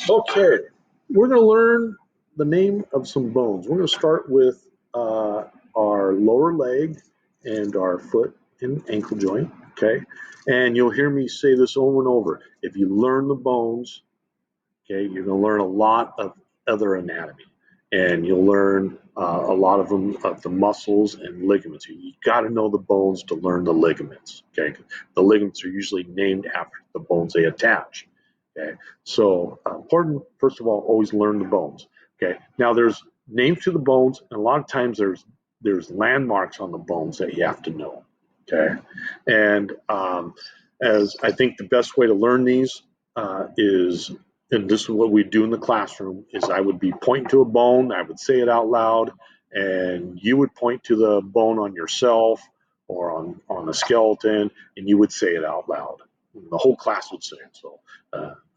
Okay, we're going to learn the name of some bones. We're going to start with our lower leg and our foot and ankle joint. Okay, and you'll hear me say this over and over. If you learn the bones, okay, you're going to learn a lot of other anatomy, and you'll learn a lot of them of the muscles and ligaments. You got to know the bones to learn the ligaments. Okay, the ligaments are usually named after the bones they attach. Okay, so important. First of all, always learn the bones. Okay, now there's names to the bones, and a lot of times there's landmarks on the bones that you have to know. Okay, and as I think the best way to learn these is, and this is what we do in the classroom, is I would be pointing to a bone, I would say it out loud, and you would point to the bone on yourself or on a skeleton, and you would say it out loud. The whole class would say it. So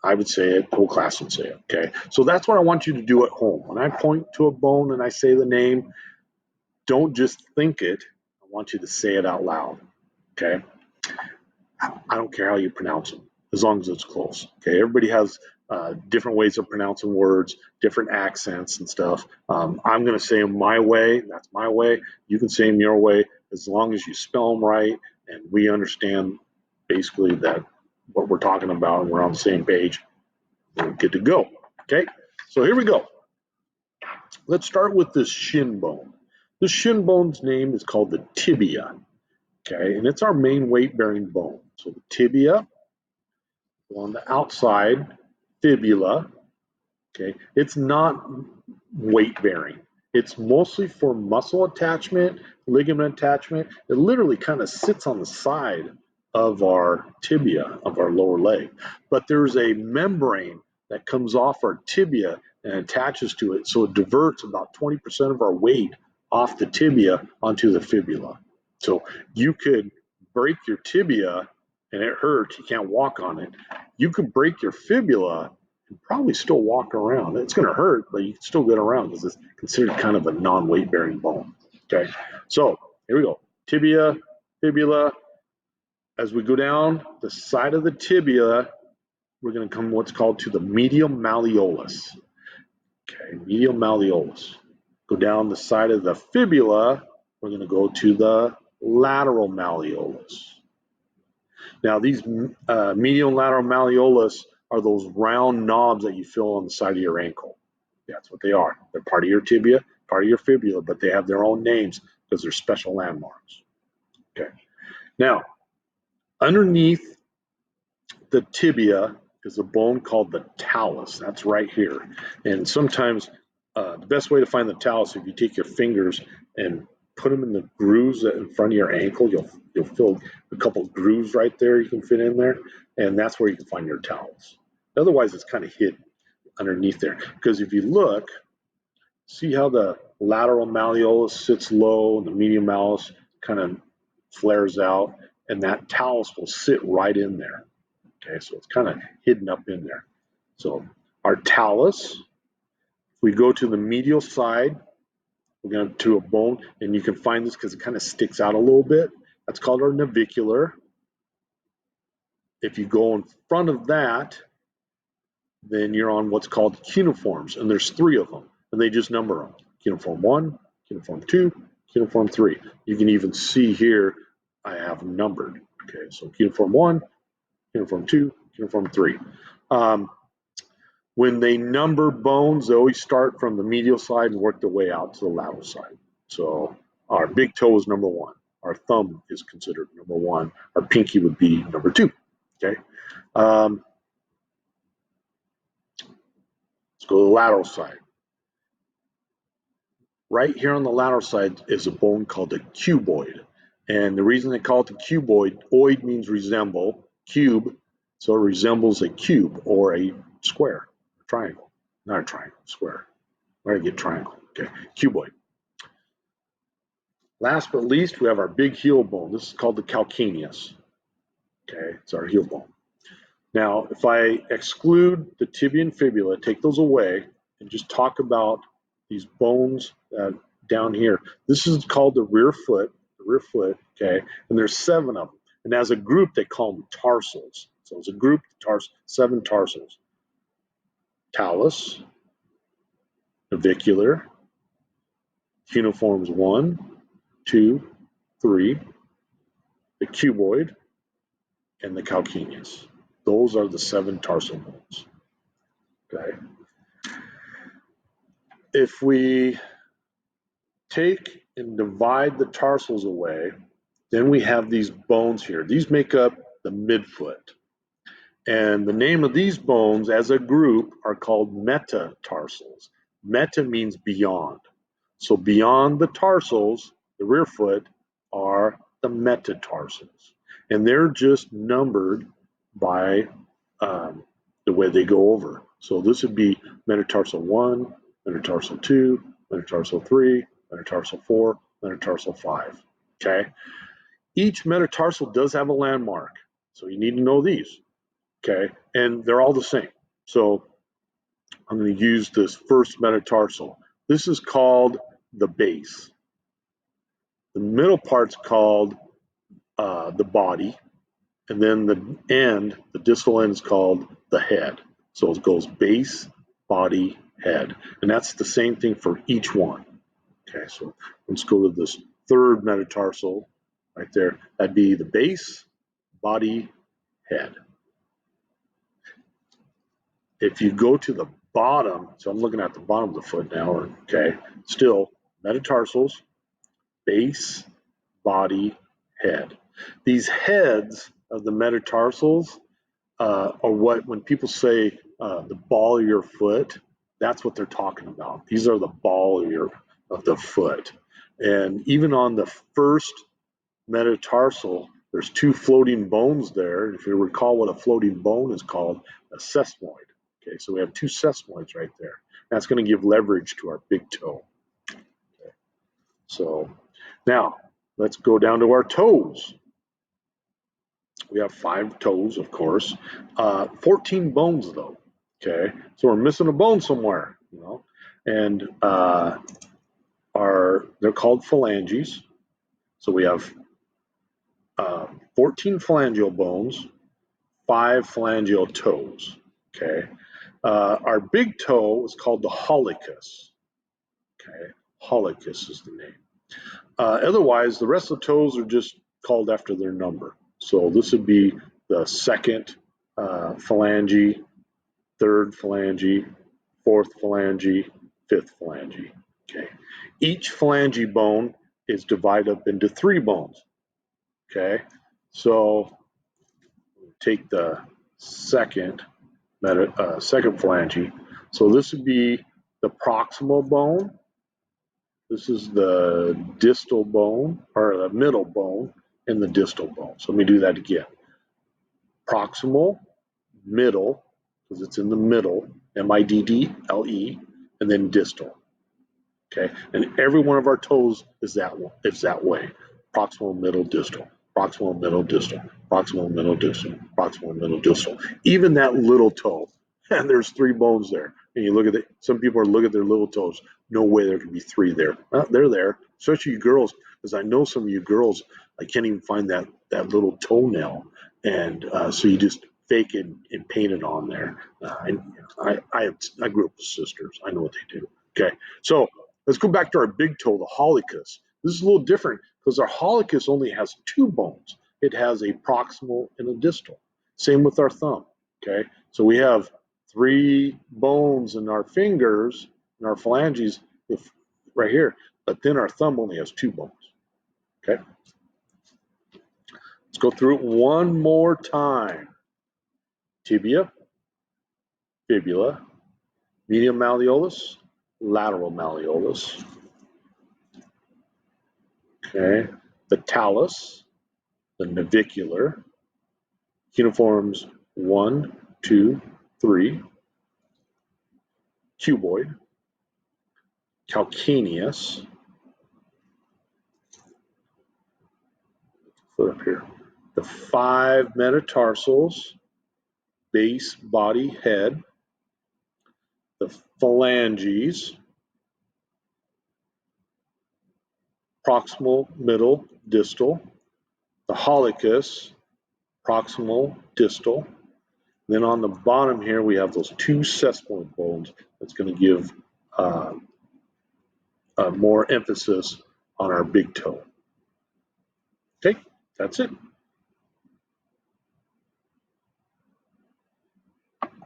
I would say it, the whole class would say it. Okay. So that's what I want you to do at home. When I point to a bone and I say the name, don't just think it. I want you to say it out loud. Okay. I don't care how you pronounce them, as long as it's close. Okay. Everybody has different ways of pronouncing words, different accents and stuff. I'm going to say them my way. That's my way. You can say them your way, as long as you spell them right and we understand basically that what we're talking about and we're on the same page. We're good to go. Okay. So here we go. Let's start with this shin bone. The shin bone's name is called the tibia. Okay. And it's our main weight bearing bone. So the tibia on the outside, fibula. Okay, it's not weight bearing. It's mostly for muscle attachment, ligament attachment. It literally kind of sits on the side of our tibia, of our lower leg. But there's a membrane that comes off our tibia and attaches to it. So it diverts about 20% of our weight off the tibia onto the fibula. So you could break your tibia and it hurts. You can't walk on it. You could break your fibula and probably still walk around. It's going to hurt, but you can still get around because it's considered kind of a non-weight bearing bone. Okay, so here we go. Tibia, fibula. As we go down the side of the tibia, we're going to come what's called to the medial malleolus. Okay, medial malleolus. Go down the side of the fibula, we're going to go to the lateral malleolus. Now, these medial and lateral malleolus are those round knobs that you feel on the side of your ankle. That's what they are. They're part of your tibia, part of your fibula, but they have their own names because they're special landmarks. Okay. Now, underneath the tibia is a bone called the talus. That's right here. And sometimes the best way to find the talus, if you take your fingers and put them in the grooves in front of your ankle, you'll feel a couple of grooves right there you can fit in there, and that's where you can find your talus. Otherwise, it's kind of hidden underneath there. Because if you look, see how the lateral malleolus sits low and the medial malleolus kind of flares out, and that talus will sit right in there. Okay, so it's kind of hidden up in there. So our talus, if we go to the medial side, we're going to a bone, and you can find this because it kind of sticks out a little bit. That's called our navicular. If you go in front of that, then you're on what's called cuneiforms, and there's 3 of them, and they just number them. Cuneiform 1, cuneiform 2, cuneiform 3. You can even see here I have them numbered. Okay, so cuneiform 1, cuneiform 2, cuneiform 3. When they number bones, they always start from the medial side and work their way out to the lateral side. So our big toe is number 1. Our thumb is considered number 1. Our pinky would be number 2. Okay. Let's go to the lateral side. Right here on the lateral side is a bone called the cuboid. And the reason they call it the cuboid, oid means resemble, cube, so it resembles a cube or a square, a triangle. Not a triangle, square. Where do I get triangle? Okay, cuboid. Last but least, we have our big heel bone. This is called the calcaneus. Okay, it's our heel bone. Now, if I exclude the tibia and fibula, take those away, and just talk about these bones down here. This is called the rear foot, okay? And there's 7 of them. And as a group, they call them tarsals. So as a group, 7 tarsals. talus, navicular, cuneiforms 1, 2, 3, the cuboid, and the calcaneus. Those are the 7 tarsal bones. Okay. If we take and divide the tarsals away, then we have these bones here. These make up the midfoot. And the name of these bones as a group are called metatarsals. Meta means beyond. So beyond the tarsals, the rear foot, are the metatarsals. And they're just numbered by the way they go over. So this would be metatarsal 1, metatarsal 2, metatarsal 3, metatarsal 4, metatarsal 5. Okay? Each metatarsal does have a landmark. So you need to know these. Okay? And they're all the same. So I'm going to use this first metatarsal. This is called the base. The middle part's called the body. And then the end, the distal end, is called the head. So it goes base, body, head. And that's the same thing for each one. Okay, so let's go to this third metatarsal right there. That'd be the base, body, head. If you go to the bottom, so I'm looking at the bottom of the foot now, okay, still metatarsals, base, body, head. These heads of the metatarsals are what, when people say the ball of your foot, that's what they're talking about. These are the ball of the foot. And even on the first metatarsal, there's 2 floating bones there. If you recall what a floating bone is called, a sesamoid. Okay, so we have 2 sesamoids right there. That's going to give leverage to our big toe. Okay. So now let's go down to our toes. We have 5 toes, of course. 14 bones, though. Okay, so we're missing a bone somewhere, you know, and they're called phalanges. So we have 14 phalangeal bones, 5 phalangeal toes. Okay, our big toe is called the hallucis. Okay, hallucis is the name. Otherwise, the rest of the toes are just called after their number. So this would be the second phalange, third phalange, fourth phalange, fifth phalange. Okay. Each phalange bone is divided up into 3 bones. Okay. So take the second phalange. So this would be the proximal bone. This is the distal bone, or the middle bone, and the distal bone. So let me do that again. Proximal, middle, because it's in the middle, M-I-D-D-L-E, and then distal. Okay, and every one of our toes is that way. Proximal, middle, distal. Proximal, middle, distal. Proximal, middle, distal. Proximal, middle, distal. Even that little toe, and there's 3 bones there. And you look at it, some people are looking at their little toes. No way there can be 3 there. Well, they're there, especially you girls, because I know some of you girls, I can't even find that little toenail, and so you just fake it and paint it on there. I grew up with sisters. I know what they do. Okay, so let's go back to our big toe, the hallucis. This is a little different because our hallucis only has 2 bones. It has a proximal and a distal. Same with our thumb. Okay, so we have 3 bones in our fingers, in our phalanges, right here, but then our thumb only has 2 bones. Okay, let's go through it one more time. Tibia, fibula, medial malleolus, lateral malleolus. Okay, the talus, the navicular, cuneiforms 1, 2, 3, cuboid, calcaneus, foot up here, the 5 metatarsals, base, body, head, the phalanges, proximal, middle, distal, the hallucis, proximal, distal, Then on the bottom here, we have those two sesquimoid bones. That's going to give more emphasis on our big toe. Okay, that's it.